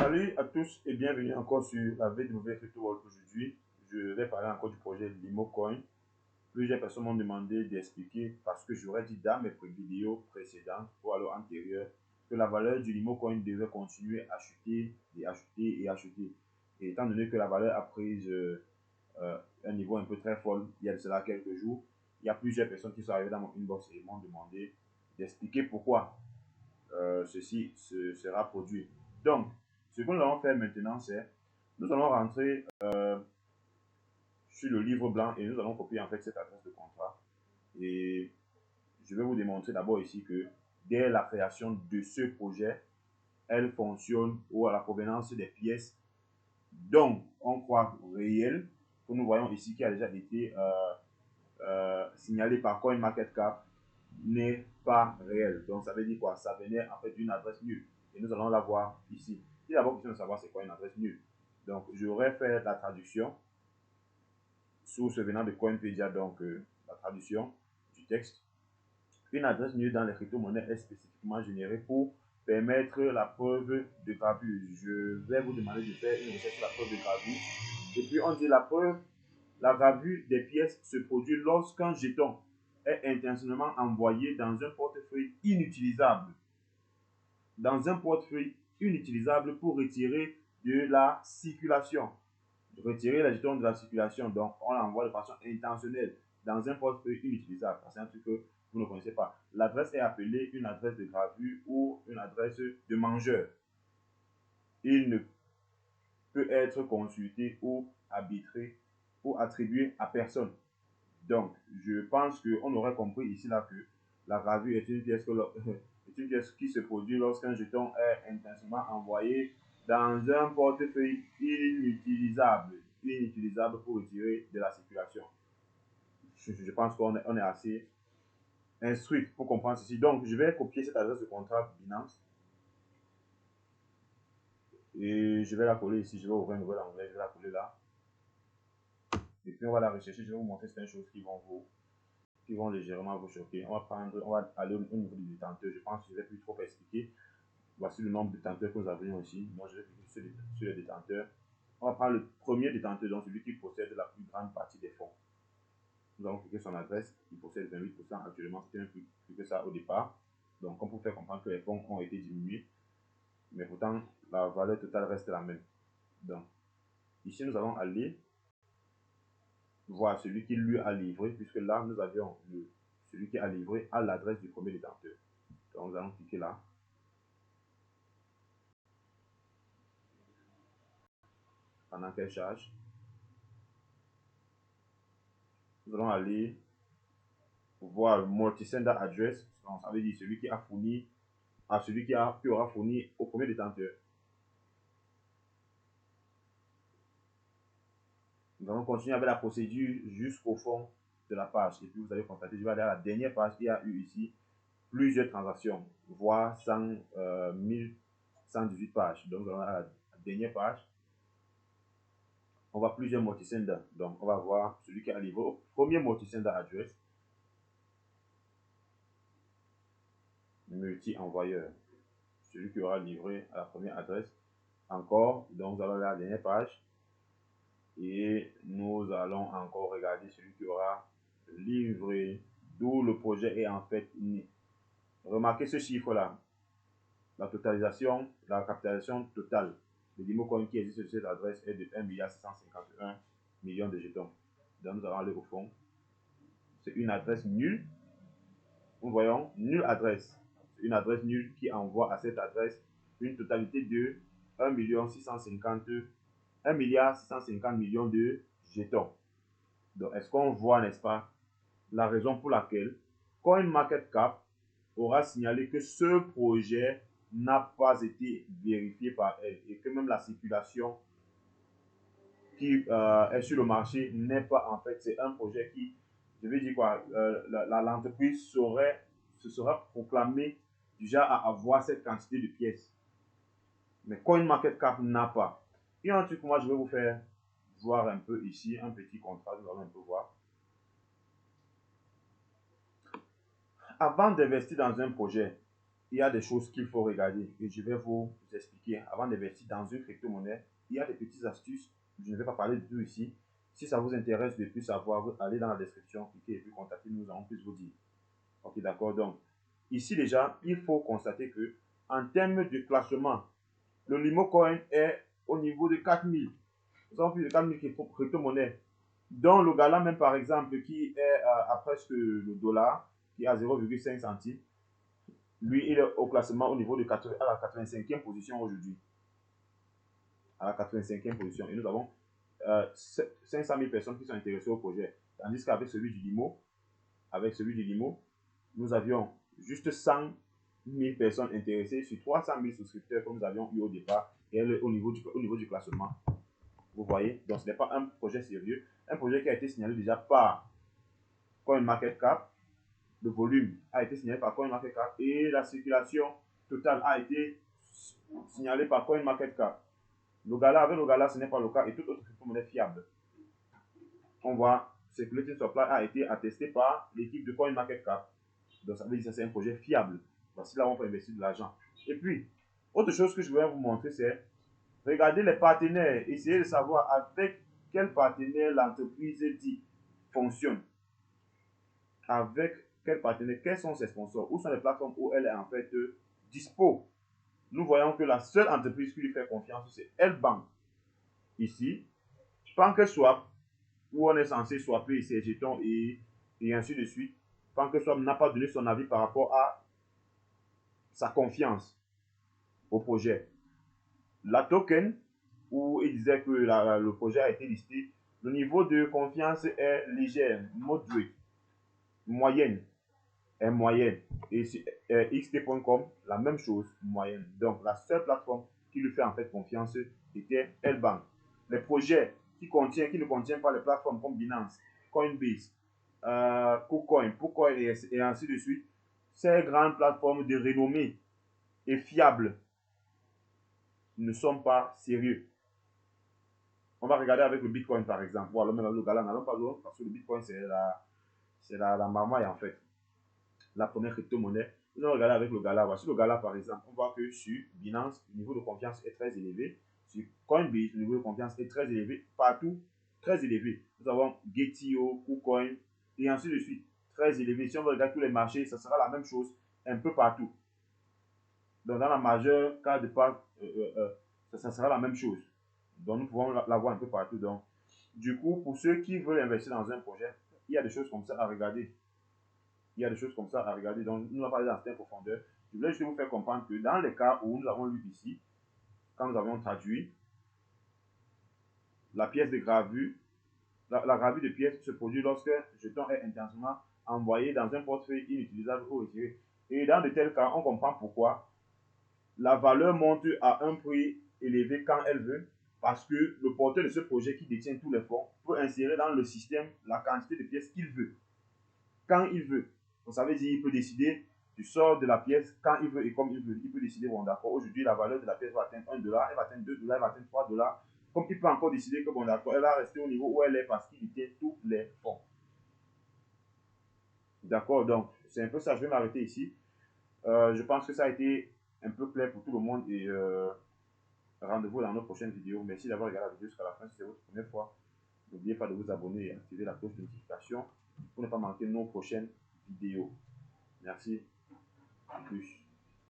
Salut à tous et bienvenue encore sur la VW Crypto World. Aujourd'hui, je vais parler encore du projet LimoCoin. Plusieurs personnes m'ont demandé d'expliquer parce que j'aurais dit dans mes vidéos précédentes ou alors antérieures que la valeur du LimoCoin devait continuer à chuter et à chuter et à chuter. Et étant donné que la valeur a pris un niveau un peu très fort il y a de cela quelques jours, il y a plusieurs personnes qui sont arrivées dans mon inbox et m'ont demandé d'expliquer pourquoi ceci sera produit. Donc, ce que nous allons faire maintenant, c'est nous allons rentrer sur le livre blanc et nous allons copier en fait cette adresse de contrat. Et je vais vous démontrer d'abord ici que dès la création de ce projet, elle fonctionne ou à la provenance des pièces dont on croit réelles, que nous voyons ici qui a déjà été signalé par CoinMarketCap, n'est pas réel. Donc ça veut dire quoi? Ça venait en fait d'une adresse nulle. Et nous allons la voir ici. Il est d'abord question de savoir c'est quoi une adresse nulle. Donc j'aurais fait la traduction source venant de Coinpedia, donc la traduction du texte. Une adresse nulle dans les crypto-monnaies est spécifiquement générée pour permettre la preuve de gravure. Je vais vous demander de faire une recherche sur la preuve de gravure. Et puis on dit la gravure des pièces se produit lorsqu'un jeton est intentionnellement envoyé dans un portefeuille inutilisable. Dans un portefeuille inutilisable pour retirer de la circulation. Retirer les jetons de la circulation, donc on l'envoie de façon intentionnelle dans un portefeuille inutilisable. C'est un truc que vous ne connaissez pas. L'adresse est appelée une adresse de gravure ou une adresse de mangeur. Il ne peut être consulté ou arbitré ou attribué à personne. Donc, je pense qu'on aurait compris ici là que la gravure est une pièce, est une pièce qui se produit lorsqu'un jeton est intensément envoyé dans un portefeuille inutilisable pour retirer de la circulation. Je pense qu'on est assez instruit pour comprendre ceci. Donc, je vais copier cette adresse de contrat Binance et je vais la coller ici. Je vais ouvrir un nouvel onglet, je vais la coller là. Et puis, on va la rechercher. Je vais vous montrer certaines choses qui vont légèrement vous choquer. On va aller au niveau du détenteur. Je pense que je ne vais plus trop expliquer. Voici le nombre de détenteurs que nous avons ici. Moi, je vais cliquer sur les détenteurs. On va prendre le premier détenteur, donc celui qui possède la plus grande partie des fonds. Nous allons cliquer son adresse. Il possède 28%. Actuellement, c'était un peu plus que ça au départ. Donc, on peut faire comprendre que les fonds ont été diminués. Mais pourtant, la valeur totale reste la même. Donc, ici, nous allons aller voir celui qui lui a livré, puisque là, nous avions celui qui a livré à l'adresse du premier détenteur. Donc, nous allons cliquer là. Pendant qu'elle charge, nous allons aller voir le multi-sender address. Donc, ça veut dire celui qui a fourni à celui qui aura fourni au premier détenteur. Nous allons continuer avec la procédure jusqu'au fond de la page. Et puis, vous allez constater, je vais aller à la dernière page. Il y a eu ici plusieurs transactions, voire 1118 pages. Donc, nous allons à la dernière page. On voit plusieurs multi-sender. Donc, on va voir celui qui a livré au premier multi-sender address. Multi-envoyeur. Celui qui aura livré à la première adresse. Encore, donc nous allons à la dernière page. Et nous allons encore regarder celui qui aura livré, d'où le projet est en fait né. Remarquez ce chiffre-là. La totalisation, la capitalisation totale de LimoCoin qui existe sur cette adresse est de 1,651 milliard de jetons. Donc nous allons aller au fond. C'est une adresse nulle. Nous voyons nulle adresse. C'est une adresse nulle qui envoie à cette adresse une totalité de 1,650 millions de jetons. Donc, est-ce qu'on voit, n'est-ce pas, la raison pour laquelle CoinMarketCap aura signalé que ce projet n'a pas été vérifié par elle et que même la circulation qui est sur le marché n'est pas en fait, c'est un projet qui, je vais dire quoi, l'entreprise se sera proclamée déjà à avoir cette quantité de pièces. Mais CoinMarketCap n'a pas. Et un truc que moi je vais vous faire voir un peu ici, un petit contrat, nous allons un peu voir. Avant d'investir dans un projet, il y a des choses qu'il faut regarder et je vais vous expliquer. avant d'investir dans une crypto-monnaie, il y a des petites astuces. Je ne vais pas parler de tout ici. Si ça vous intéresse de plus savoir, allez dans la description, cliquez et puis contactez-nous, nous allons plus vous dire. Ok, d'accord. Donc, ici déjà, il faut constater que en termes de classement, le Limocoin est au niveau de 4000. Nous avons plus de 4000 crypto-monnaies. Dont le Gala même par exemple, qui est à presque le dollar, qui est à 0,5 centimes. Lui, il est au classement au niveau de à la 85e position aujourd'hui. À la 85e position. Et nous avons 500 000 personnes qui sont intéressées au projet. Tandis qu'avec celui du Limo, nous avions juste 100 000 personnes intéressées sur 300 000 souscripteurs que nous avions eu au départ. Et elle est au niveau du classement. Vous voyez? Donc ce n'est pas un projet sérieux. Un projet qui a été signalé déjà par CoinMarketCap. Le volume a été signalé par CoinMarketCap et la circulation totale a été signalée par CoinMarketCap. Avec le Gala, ce n'est pas le cas et toute autre crypto-monnaie fiable. On voit, Circulating Supply a été attesté par l'équipe de CoinMarketCap. Donc ça veut dire que c'est un projet fiable. Voici là où on peut investir de l'argent. Et puis, autre chose que je voulais vous montrer, c'est regarder les partenaires. Essayez de savoir avec quel partenaire l'entreprise dit fonctionne. Avec quel partenaire, quels sont ses sponsors, où sont les plateformes où elle est en fait dispo. Nous voyons que la seule entreprise qui lui fait confiance, c'est L-Bank. Ici, PancakeSwap, où on est censé swapper ses jetons et ainsi de suite. PancakeSwap n'a pas donné son avis par rapport à sa confiance au projet. La token, où il disait que le projet a été listé, le niveau de confiance est léger, moderate, moyenne, est moyenne. Et sur xt.com, la même chose, moyenne. Donc la seule plateforme qui lui fait en fait confiance était L-Bank. Les projets qui ne contiennent pas les plateformes comme Binance, Coinbase, KuCoin, PuCoin et ainsi de suite, ces grandes plateformes de renommée et fiables ne sont pas sérieux. On va regarder avec le Bitcoin par exemple. Voilà, même le Gala, n'allons pas loin parce que le Bitcoin c'est la marmaille en fait. La première crypto-monnaie. Nous allons regarder avec le Gala. Voici le Gala par exemple. On voit que sur Binance, le niveau de confiance est très élevé. Sur Coinbase, le niveau de confiance est très élevé. Partout, très élevé. Nous avons Getio, KuCoin et ainsi de suite. Très élevé. Si on regarde tous les marchés, ça sera la même chose un peu partout. Donc dans la majeure cas de part, ça sera la même chose. Donc nous pouvons l'avoir un peu partout. Donc, du coup, pour ceux qui veulent investir dans un projet, il y a des choses comme ça à regarder. Il y a des choses comme ça à regarder. Donc, nous allons parler dans cette profondeur. Je voulais juste vous faire comprendre que dans les cas où nous avons lu ici, quand nous avons traduit, la pièce de gravure, la gravure de pièce se produit lorsque le jeton est intentionnellement envoyé dans un portefeuille inutilisable ou retiré. Et dans de tels cas, on comprend pourquoi la valeur monte à un prix élevé quand elle veut, parce que le porteur de ce projet qui détient tous les fonds peut insérer dans le système la quantité de pièces qu'il veut, quand il veut. Donc ça veut dire qu'il peut décider du sort de la pièce quand il veut et comme il veut. Il peut décider, bon d'accord, aujourd'hui la valeur de la pièce va atteindre 1 dollar, elle va atteindre 2 dollars, elle va atteindre 3 dollars. Comme il peut encore décider que bon d'accord, elle va rester au niveau où elle est parce qu'il détient tous les fonds. D'accord, donc c'est un peu ça, je vais m'arrêter ici. Je pense que ça a été un peu clair pour tout le monde et rendez-vous dans nos prochaines vidéos. Merci d'avoir regardé la vidéo jusqu'à la fin si c'est votre première fois. N'oubliez pas de vous abonner et activer la cloche de notification pour ne pas manquer nos prochaines vidéos. Merci. À plus.